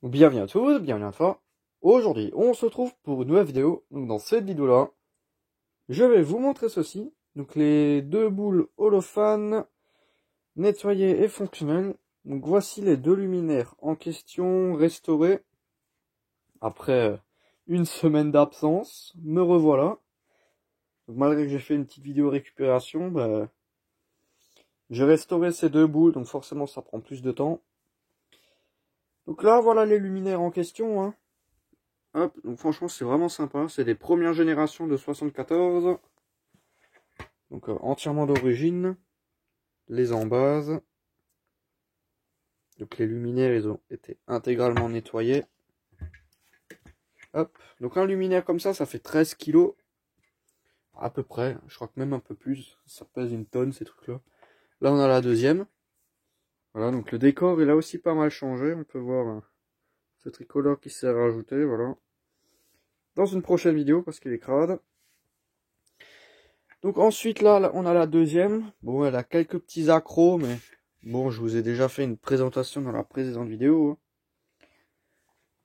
Bienvenue à tous, bienvenue à toi. Aujourd'hui, on se retrouve pour une nouvelle vidéo. Donc dans cette vidéo-là, je vais vous montrer ceci. Donc les deux boules holophane nettoyées et fonctionnelles. Donc voici les deux luminaires en question restaurés. Après une semaine d'absence, me revoilà. Donc, malgré que j'ai fait une petite vidéo récupération, j'ai restauré ces deux boules, donc forcément ça prend plus de temps. Donc là, voilà les luminaires en question, hein. Hop, donc franchement c'est vraiment sympa, c'est des premières générations de 74, donc entièrement d'origine, les embases, donc les luminaires ils ont été intégralement nettoyés. Hop, donc un luminaire comme ça fait 13 kilos, à peu près, je crois que même un peu plus, ça pèse une tonne ces trucs là. Là on a la deuxième, voilà, donc le décor il a aussi pas mal changé, on peut voir ce tricolore qui s'est rajouté, voilà, dans une prochaine vidéo parce qu'il est crade. Donc ensuite là, on a la deuxième. Bon, elle a quelques petits accros, mais bon, je vous ai déjà fait une présentation dans la précédente vidéo.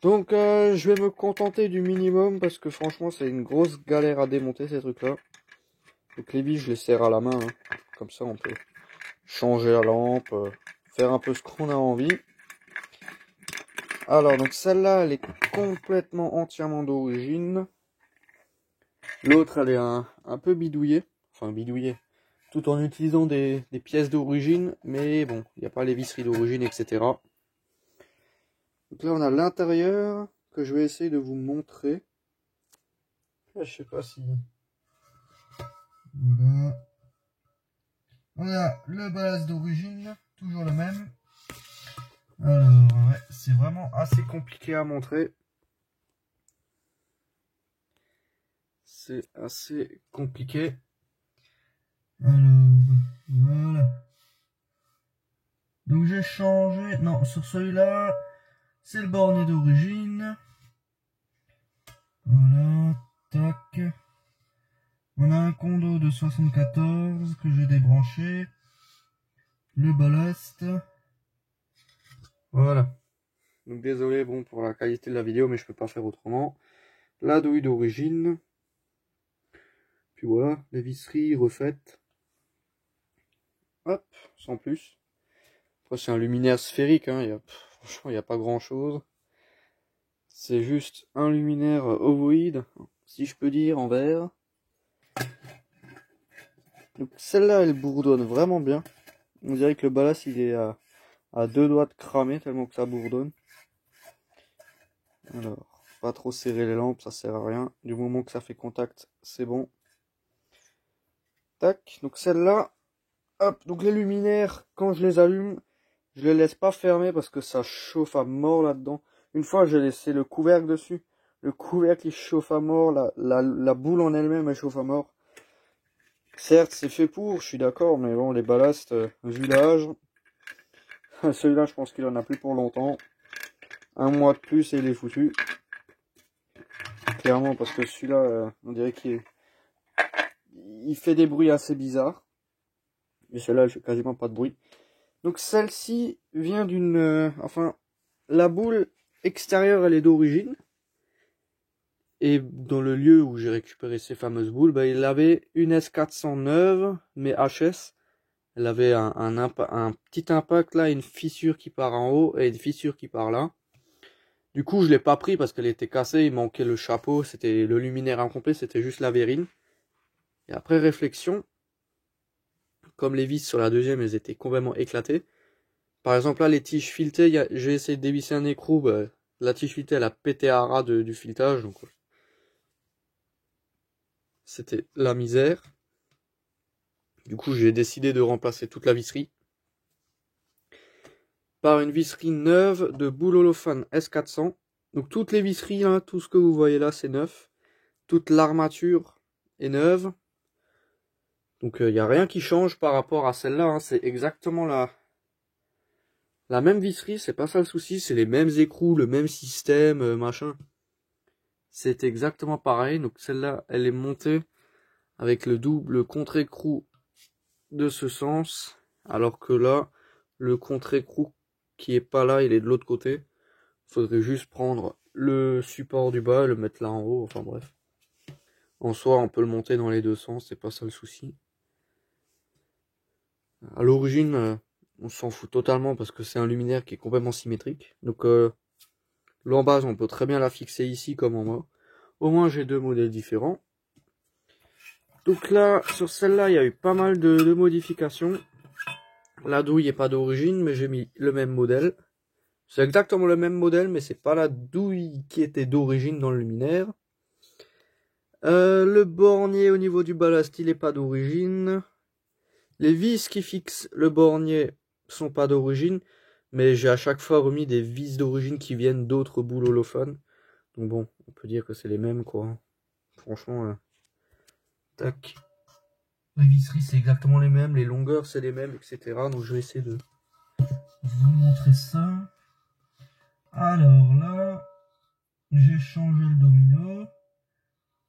Donc je vais me contenter du minimum parce que franchement c'est une grosse galère à démonter ces trucs là. Donc les vis je les serre à la main, hein. Comme ça on peut changer la lampe, faire un peu ce qu'on a envie. Alors donc celle-là elle est complètement entièrement d'origine. L'autre elle est un peu bidouillée, enfin bidouillée. Tout en utilisant des pièces d'origine, mais bon, il n'y a pas les visseries d'origine, etc. Donc là, on a l'intérieur que je vais essayer de vous montrer. Je sais pas si... Voilà. On a le base d'origine, toujours le même. Alors, ouais, c'est vraiment assez compliqué à montrer. C'est assez compliqué. Alors, voilà. Donc j'ai changé, non, sur celui-là, c'est le bornet d'origine. Voilà, tac. On a un condo de 74 que j'ai débranché. Le ballast. Voilà. Donc désolé bon pour la qualité de la vidéo, mais je peux pas faire autrement. La douille d'origine. Puis voilà, les visseries refaites. Hop, sans plus. Après c'est un luminaire sphérique, hein. Franchement il n'y a pas grand chose. C'est juste un luminaire ovoïde, si je peux dire, en verre. Donc celle-là elle bourdonne vraiment bien. On dirait que le ballast il est à deux doigts de cramer tellement que ça bourdonne. Alors, pas trop serrer les lampes, ça sert à rien. Du moment que ça fait contact, c'est bon. Tac, donc celle-là, hop, donc les luminaires, quand je les allume, je les laisse pas fermer parce que ça chauffe à mort là-dedans. Une fois, j'ai laissé le couvercle dessus. Le couvercle, il chauffe à mort, la boule en elle-même, elle chauffe à mort. Certes, c'est fait pour, je suis d'accord, mais bon, les ballasts, vu l'âge, celui-là, je pense qu'il en a plus pour longtemps. Un mois de plus et il est foutu. Clairement, parce que celui-là, on dirait qu'il fait des bruits assez bizarres. Mais celui-là, je fais quasiment pas de bruit. Donc celle-ci vient d'une... enfin, la boule extérieure, elle est d'origine. Et dans le lieu où j'ai récupéré ces fameuses boules, il avait une S400 neuve, mais HS. Elle avait un petit impact là, une fissure qui part en haut et une fissure qui part là. Du coup, je l'ai pas pris parce qu'elle était cassée, il manquait le chapeau, c'était le luminaire incomplet, c'était juste la verrine. Et après réflexion, comme les vis sur la deuxième, elles étaient complètement éclatées. Par exemple, là, les tiges filetées, j'ai essayé de dévisser un écrou, la tige filetée, elle a pété à ras du filetage, donc c'était la misère. Du coup, j'ai décidé de remplacer toute la visserie par une visserie neuve de boule holophane S400. Donc toutes les visseries, hein, tout ce que vous voyez là, c'est neuf. Toute l'armature est neuve. Donc il n'y a rien qui change par rapport à celle-là, hein. C'est exactement la même visserie, c'est pas ça le souci, c'est les mêmes écrous, le même système, machin. C'est exactement pareil, donc celle-là, elle est montée avec le double contre-écrou de ce sens, alors que là, le contre-écrou qui est pas là, il est de l'autre côté. Faudrait juste prendre le support du bas et le mettre là en haut, enfin bref. En soi, on peut le monter dans les deux sens, c'est pas ça le souci. À l'origine, on s'en fout totalement parce que c'est un luminaire qui est complètement symétrique. Donc l'embase, on peut très bien la fixer ici comme en bas. Au moins, j'ai deux modèles différents. Donc là, sur celle-là, il y a eu pas mal de modifications. La douille n'est pas d'origine, mais j'ai mis le même modèle. C'est exactement le même modèle, mais c'est pas la douille qui était d'origine dans le luminaire. Le bornier au niveau du ballast, il n'est pas d'origine. Les vis qui fixent le bornier sont pas d'origine, mais j'ai à chaque fois remis des vis d'origine qui viennent d'autres boules holophones. Donc bon, on peut dire que c'est les mêmes, quoi. Franchement, tac. Les visseries, c'est exactement les mêmes, les longueurs, c'est les mêmes, etc. Donc je vais essayer de vous montrer ça. Alors là, j'ai changé le domino.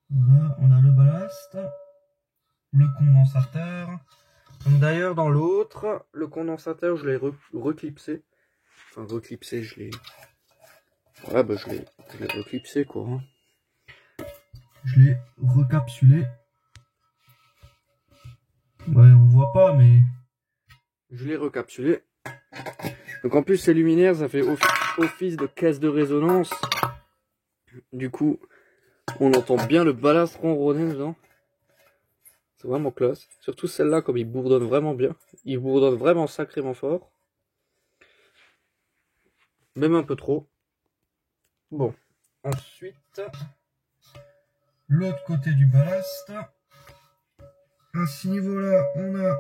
Là, on a le ballast, le condensateur. D'ailleurs, dans l'autre, le condensateur, je l'ai reclipsé. Enfin, reclipsé, je l'ai... Ouais, bah, je l'ai reclipsé, quoi. Hein. Je l'ai recapsulé. Ouais, on voit pas, mais... Je l'ai recapsulé. Donc, en plus, ces luminaires, ça fait office de caisse de résonance. Du coup, on entend bien le ballast ronronner dedans. C'est vraiment classe. Surtout celle-là, comme il bourdonne vraiment bien. Il bourdonne vraiment sacrément fort. Même un peu trop. Bon. Ensuite, l'autre côté du ballast. À ce niveau-là, on a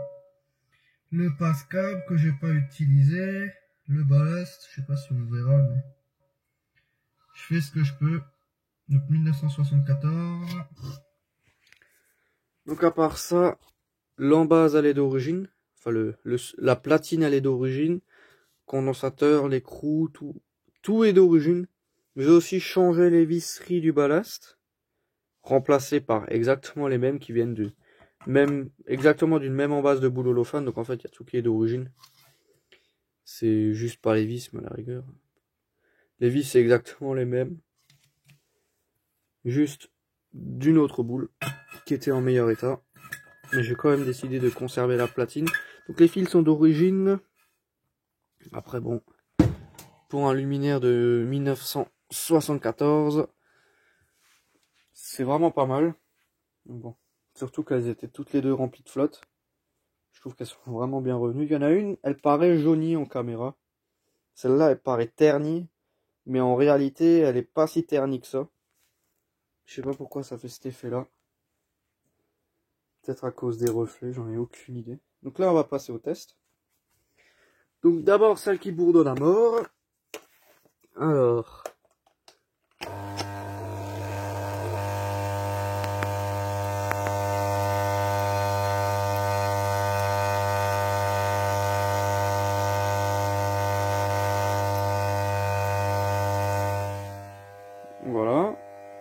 le passe-câble que j'ai pas utilisé. Le ballast, je sais pas si on verra, mais je fais ce que je peux. Donc 1974. Donc à part ça, l'embase elle est d'origine. Enfin la platine elle est d'origine. Condensateur, l'écrou, tout est d'origine. J'ai aussi changé les visseries du ballast. Remplacées par exactement les mêmes qui viennent exactement d'une même embase de boule holophane. Donc en fait il y a tout qui est d'origine. C'est juste pas les vis, mais à la rigueur. Les vis c'est exactement les mêmes. Juste d'une autre boule qui était en meilleur état. Mais j'ai quand même décidé de conserver la platine. Donc les fils sont d'origine. Après bon, pour un luminaire de 1974, c'est vraiment pas mal. Donc bon, surtout qu'elles étaient toutes les deux remplies de flotte. Je trouve qu'elles sont vraiment bien revenues. Il y en a une, elle paraît jaunie en caméra. Celle-là, elle paraît ternie. Mais en réalité, elle est pas si ternie que ça. Je sais pas pourquoi ça fait cet effet-là. Peut-être à cause des reflets, j'en ai aucune idée. Donc là, on va passer au test. Donc d'abord, celle qui bourdonne à mort. Alors... Voilà,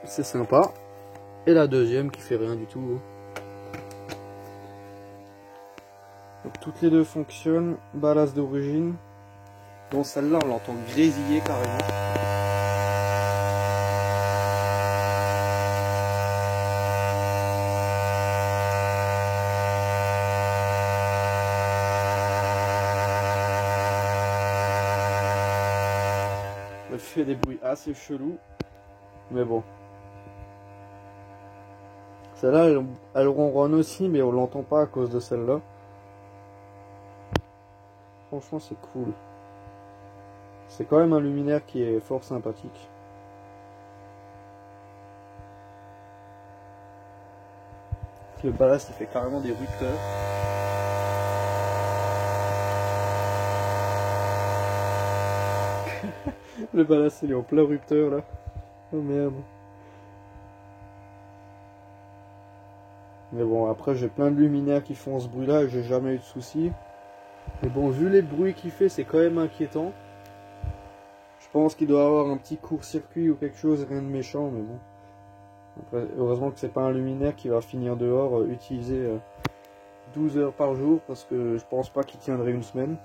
c'est sympa. Et la deuxième qui fait rien du tout. Donc, toutes les deux fonctionnent. Ballast d'origine. Bon, celle-là, on l'entend grésiller carrément. Elle fait des bruits assez chelous. Mais bon. Celle-là, elle ronronne aussi, mais on l'entend pas à cause de celle-là. Franchement, c'est cool. C'est quand même un luminaire qui est fort sympathique. Le ballast, il fait carrément des rupteurs. Le ballast, il est en plein rupteur, là. Oh merde. Mais bon, après, j'ai plein de luminaires qui font ce bruit-là et j'ai jamais eu de soucis. Mais bon, vu les bruits qu'il fait, c'est quand même inquiétant. Je pense qu'il doit avoir un petit court-circuit ou quelque chose, rien de méchant, mais bon. Après, heureusement que c'est pas un luminaire qui va finir dehors, utilisé 12 heures par jour, parce que je pense pas qu'il tiendrait une semaine.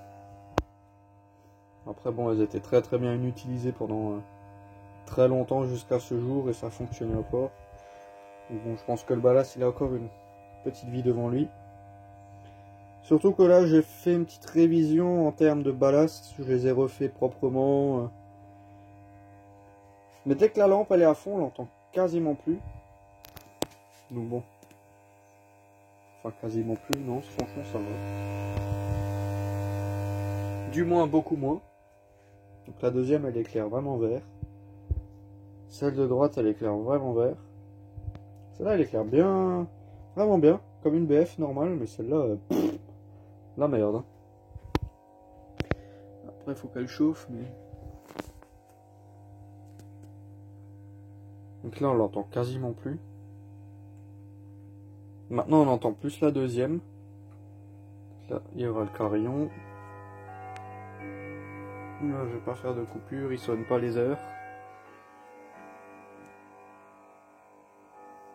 Après bon, elles étaient très bien inutilisées pendant très longtemps jusqu'à ce jour et ça fonctionnait encore. Donc bon, je pense que le ballast il a encore une petite vie devant lui. Surtout que là j'ai fait une petite révision en termes de ballast, je les ai refaits proprement. Mais dès que la lampe elle est à fond, on l'entend quasiment plus. Donc bon. Enfin quasiment plus, non, franchement ça va. Du moins beaucoup moins. Donc la deuxième elle éclaire vraiment vert. Celle de droite elle éclaire vraiment vert. Celle-là elle éclaire bien, vraiment bien, comme une BF normale, mais celle-là, la merde. Hein. Après il faut qu'elle chauffe, mais... Donc là on l'entend quasiment plus. Maintenant on entend plus la deuxième. Donc là il y aura le carillon. Là je vais pas faire de coupure, il sonne pas les heures.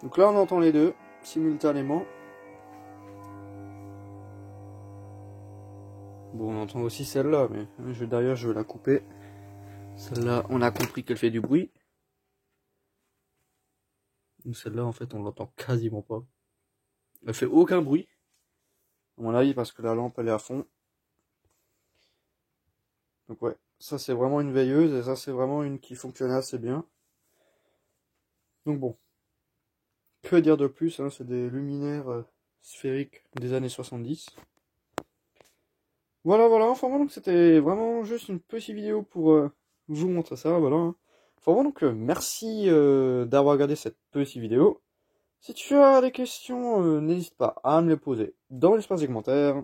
Donc là on entend les deux simultanément. Bon on entend aussi celle-là, mais d'ailleurs je vais la couper. Celle-là on a compris qu'elle fait du bruit. Donc celle-là en fait on l'entend quasiment pas. Elle fait aucun bruit. À mon avis parce que la lampe elle est à fond. Donc ouais, ça c'est vraiment une veilleuse et ça c'est vraiment une qui fonctionnait assez bien. Donc bon, que dire de plus, hein, c'est des luminaires sphériques des années 70. Voilà, enfin bon, donc c'était vraiment juste une petite vidéo pour vous montrer ça, voilà. Hein. Enfin bon, donc merci d'avoir regardé cette petite vidéo. Si tu as des questions, n'hésite pas à me les poser dans l'espace des commentaires.